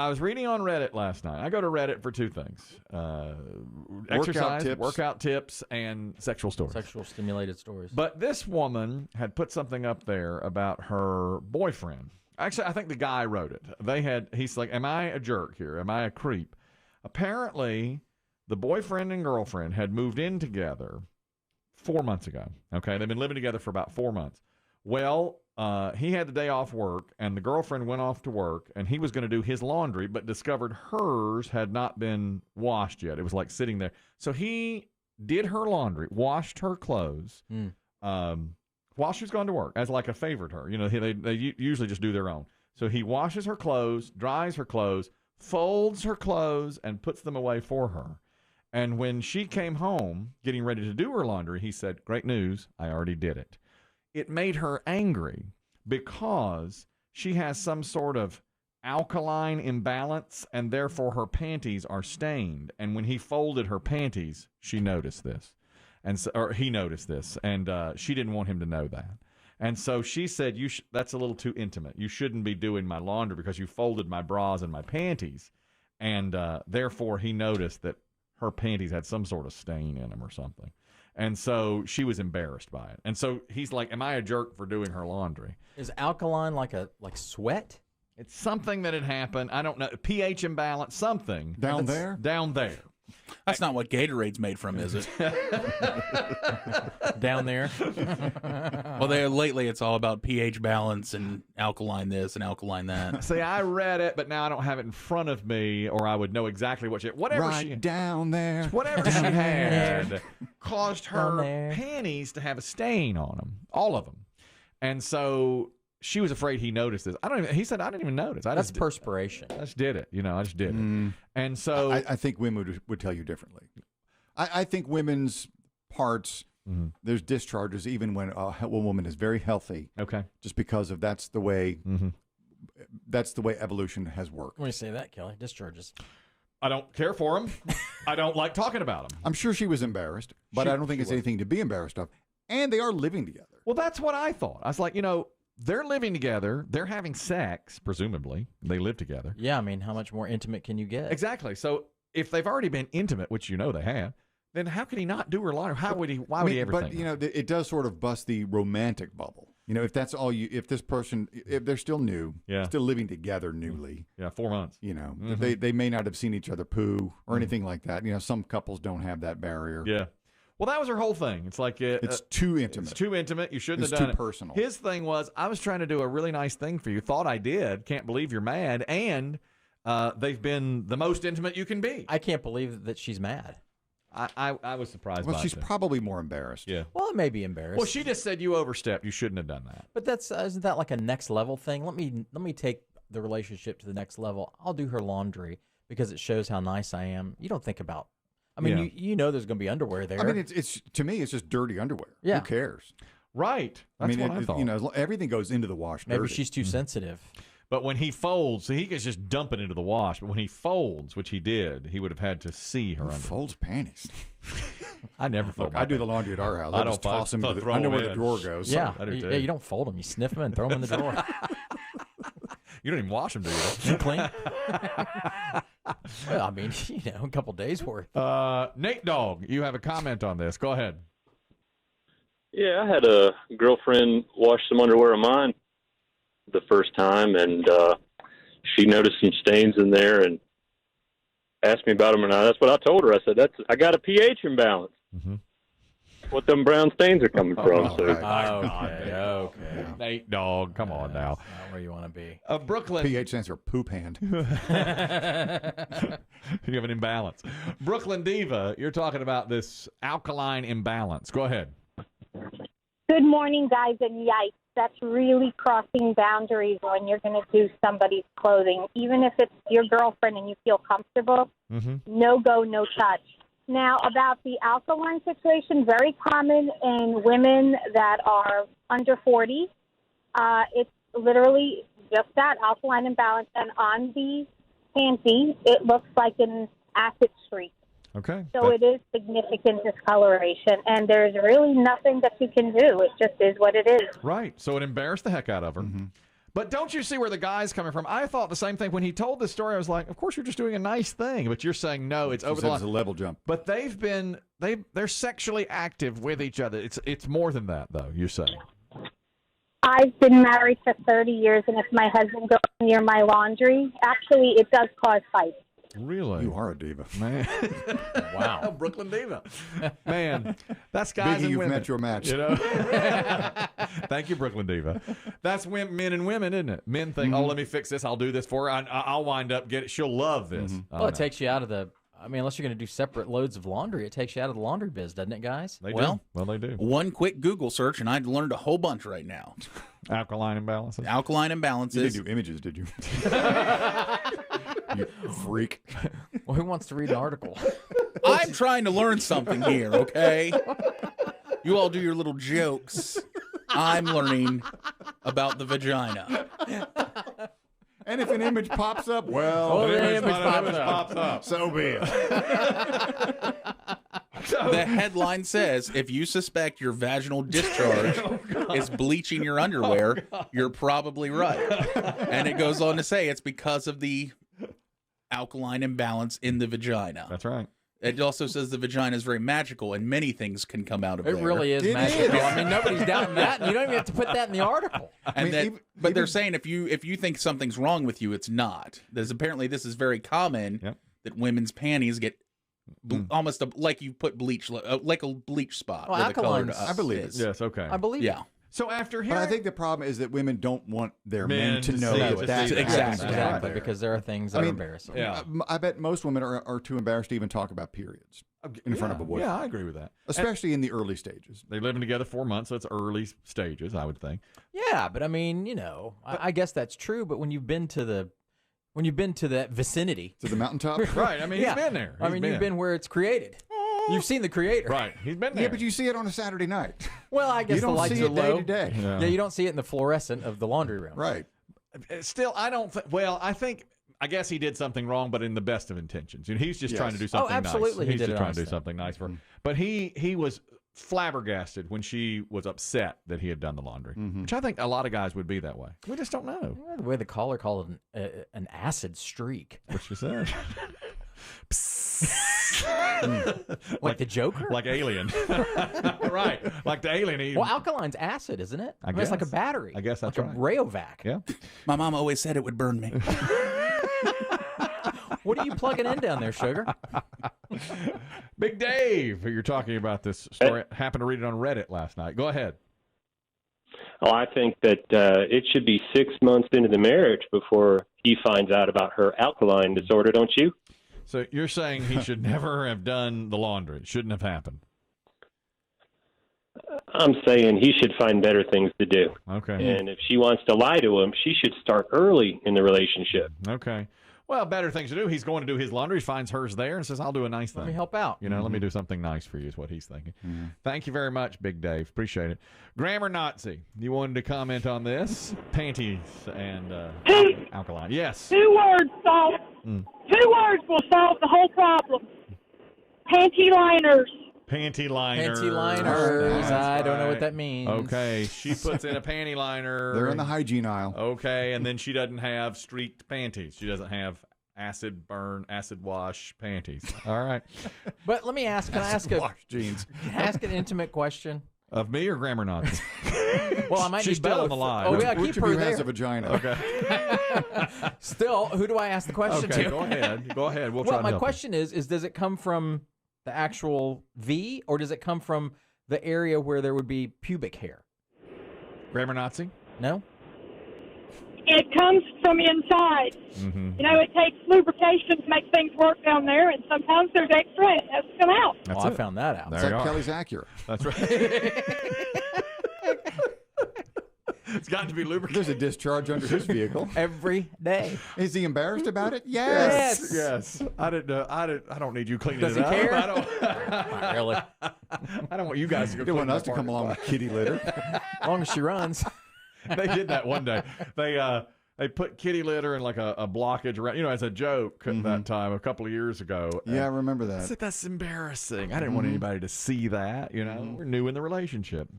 I was reading on Reddit last night. I go to Reddit for two things: exercise, workout tips, and sexual stories. Sexual stimulated stories. But this woman had put something up there about her boyfriend. Actually, I think the guy wrote it. He's like, am I a jerk here? Am I a creep? Apparently, the boyfriend and girlfriend had moved in together 4 months ago. Okay, they've been living together for about 4 months. Well, he had the day off work, and the girlfriend went off to work, and he was going to do his laundry, but discovered hers had not been washed yet. It was like sitting there. So he did her laundry, washed her clothes while she was going to work as like a favor to her. You know, they usually just do their own. So he washes her clothes, dries her clothes, folds her clothes, and puts them away for her. And when she came home getting ready to do her laundry, he said, "Great news, I already did it." It made her angry because she has some sort of alkaline imbalance, and therefore her panties are stained. And when he folded her panties, she noticed this, or he noticed this, and she didn't want him to know that. And so she said, "That's a little too intimate. You shouldn't be doing my laundry because you folded my bras and my panties." And therefore he noticed that her panties had some sort of stain in them or something. And so she was embarrassed by it. And so he's like, am I a jerk for doing her laundry? Is alkaline like sweat? It's something that had happened. I don't know. pH imbalance, something. Down there? Down there. That's not what Gatorade's made from, is it? Down there? Well, lately it's all about pH balance and alkaline this and alkaline that. See, I read it, but now I don't have it in front of me, or I would know exactly what down there. Whatever she had caused her panties to have a stain on them, all of them. And so she was afraid he noticed this. He said, I didn't even notice. That's perspiration. I just did it. I just did it. And so I think women would tell you differently. I think women's parts, there's discharges even when a woman is very healthy. Okay. Just because of that's the way evolution has worked. When you say that, Kelly, discharges. I don't care for them. I don't like talking about them. I'm sure she was embarrassed, but I don't think it's anything to be embarrassed of. And they are living together. Well, that's what I thought. I was like, they're living together. They're having sex, presumably. They live together. Yeah, I mean, how much more intimate can you get? Exactly. So if they've already been intimate, which they have, then how could he not do her laundry? Why would he ever think that? It does sort of bust the romantic bubble. If that's all if this person, if they're still new, still living together newly. Yeah, 4 months. They may not have seen each other poo or anything like that. Some couples don't have that barrier. Yeah. Well, that was her whole thing. It's like it's too intimate. It's too intimate. You shouldn't have done it. It's too personal. His thing was, I was trying to do a really nice thing for you. Thought I did. Can't believe you're mad. And they've been the most intimate you can be. I can't believe that she's mad. I was surprised. Well, she's probably more embarrassed. Yeah. Well, it may be embarrassed. Well, she just said you overstepped. You shouldn't have done that. But isn't that like a next level thing? Let me take the relationship to the next level. I'll do her laundry because it shows how nice I am. You don't think about. I mean, you know there's going to be underwear there. I mean, it's to me, it's just dirty underwear. Yeah. Who cares? Right. That's what I thought. Everything goes into the wash. Maybe dirty. she's too sensitive. But when he folds, so he can just dump it into the wash. But when he folds, which he did, he would have had to see her. Who folds panties? I never fold. I do the laundry at our house. I just toss them. I know where the drawer goes. Yeah, you don't fold them. You sniff them and throw them in the drawer. You don't even wash them, do you? You clean. Well, I mean, a couple days worth. Nate Dogg, you have a comment on this. Go ahead. Yeah, I had a girlfriend wash some underwear of mine the first time, and she noticed some stains in there and asked me about them, and that's what I told her. I said, I got a pH imbalance. Mm-hmm. What them brown stains are coming from. Okay. Nate Dogg, come on now. That's not where you want to be. Brooklyn. pH stands for poop hand. You have an imbalance. Brooklyn Diva, you're talking about this alkaline imbalance. Go ahead. Good morning, guys, and yikes. That's really crossing boundaries when you're going to do somebody's clothing. Even if it's your girlfriend and you feel comfortable, no go, no touch. Now, about the alkaline situation, very common in women that are under 40. It's literally just that, alkaline imbalance. And on the panty, it looks like an acid streak. Okay. So it is significant discoloration, and there's really nothing that you can do. It just is what it is. Right. So it embarrassed the heck out of her. Mm-hmm. But don't you see where the guy's coming from? I thought the same thing when he told this story. I was like, of course you're just doing a nice thing, but you're saying no, it's over the line. It's a level jump. But they're sexually active with each other. It's more than that, though. You say. I've been married for 30 years, and if my husband goes near my laundry, actually, it does cause fights. Really? You are a diva, Man. Wow. Brooklyn diva. Man, that's guys Biggie, and you've women. met your match. You know? Thank you, Brooklyn diva. That's men and women, isn't it? Men think, oh, let me fix this. I'll do this for her. I'll wind up getting. She'll love this. Well, it takes you out of the. I mean, unless you're going to do separate loads of laundry, it takes you out of the laundry biz, doesn't it, guys? They Well, do. Well, they do. One quick Google search, and I'd learned a whole bunch right now. Alkaline imbalances. Alkaline You imbalances. didn't do images, did you? You freak. Well, who wants to read an article? I'm trying to learn something here, okay? You all do your little jokes. I'm learning about the vagina. And if an image pops up, well, Oh, the Image image pops up. so be it. The headline says, if you suspect your vaginal discharge is bleaching your underwear, you're probably right. And it goes on to say it's because of the alkaline imbalance in the vagina. That's right. It also says the vagina is very magical and many things can come out of It there. really is It magical. is. I mean, nobody's doubting that, and you don't even have to put that in the article. And I mean, but they're even- saying if you think something's wrong with you, it's not. There's apparently this is very common Yep. that women's panties get almost like you put bleach, like a bleach spot. Well, where the color alkalines- I believe it. is. Yes. Okay. I believe Yeah. it. So after But hearing, I think the problem is that women don't want their Men men to to know see that it, that to see it. happens Exactly. out Exactly, there. because there are things that I are mean, embarrassing. Yeah. I bet most women are too embarrassed to even talk about periods in front of a boyfriend, Yeah, I agree with that. especially in the early stages. They're living together 4 months, so it's early stages, I would think. Yeah, but I mean, I guess that's true. But when you've been to that vicinity, To the mountaintop. Right. I mean, yeah. he's been there. I mean, you've been where it's created. You've seen the creator. Right. He's been there. Yeah, but you see it on a Saturday night. Well, I guess You the don't lights see are it day low. to day. Yeah, you don't see it in the fluorescent of the laundry room. Right. Still, I don't think. Well, I guess he did something wrong, but in the best of intentions. You know, he's just Yes. trying to do something absolutely, nice. he He's did just it trying to do honestly. something nice for her. But he was flabbergasted when she was upset that he had done the laundry, which I think a lot of guys would be that way. We just don't know. Well, the way the caller called it an acid streak, What she said. like the Joker. Like Alien. Right. Like the Alien. He, Well, alkaline's acid, isn't it? I mean, it's like a guess. battery. I guess that's like right. a Rayovac. yeah. My mom always said it would burn me. What are you plugging in down there, sugar? Big Dave, you're talking about this story. Happened to read it on Reddit last night. Go ahead. Oh, I think that it should be 6 months into the marriage before he finds out about her alkaline disorder, don't you? So you're saying he should never have done the laundry. It shouldn't have happened. I'm saying he should find better things to do. Okay. And if she wants to lie to him, she should start early in the relationship. Okay. Well, better things to do. He's going to do his laundry, finds hers there, and says, I'll do a nice thing. Let me help out. You know, let me do something nice for you is what he's thinking. Thank you very much, Big Dave. Appreciate it. Grammar Nazi, you wanted to comment on this? Panties and alkaline. Yes. 2 words solve. 2 words will solve the whole problem. Panty liners. Panty liners. Panty liners. That's I don't know what right. that means. Okay. She puts in a panty liner. They're in the hygiene aisle. Okay. And then she doesn't have streaked panties. She doesn't have acid wash panties. All right. But let me ask. Can I ask Wash jeans. an intimate question? Of me or Grammar Nazi? Well, I might She's need still both. on the line. Oh, yeah, Which keep of her you has there. a vagina? Okay. Still, who do I ask the question Okay. to? Go ahead. Go ahead. We'll try Well, to my help you. question is does it come from the actual V, or does it come from the area where there would be pubic hair? Grammar Nazi? No? It comes from inside. Mm-hmm. You know, it takes lubrication to make things work down there, and sometimes there's extra and it has to come out. That's I it. found that out. There It's you like are. Kelly's Acura. That's right. It's got to be lubricated. There's a discharge under his vehicle. Every day. Is he embarrassed about it? Yes. Yes. I didn't know. I don't need you cleaning Does it he up. care? I don't. Not really. I don't want you guys to go. They want clean us to my come parking along with kitty litter. As long as she runs. They did that one day. They put kitty litter in like a blockage around, as a joke that time a couple of years ago. Yeah, I remember I that. said, that's embarrassing. I didn't want anybody to see that. We're new in the relationship.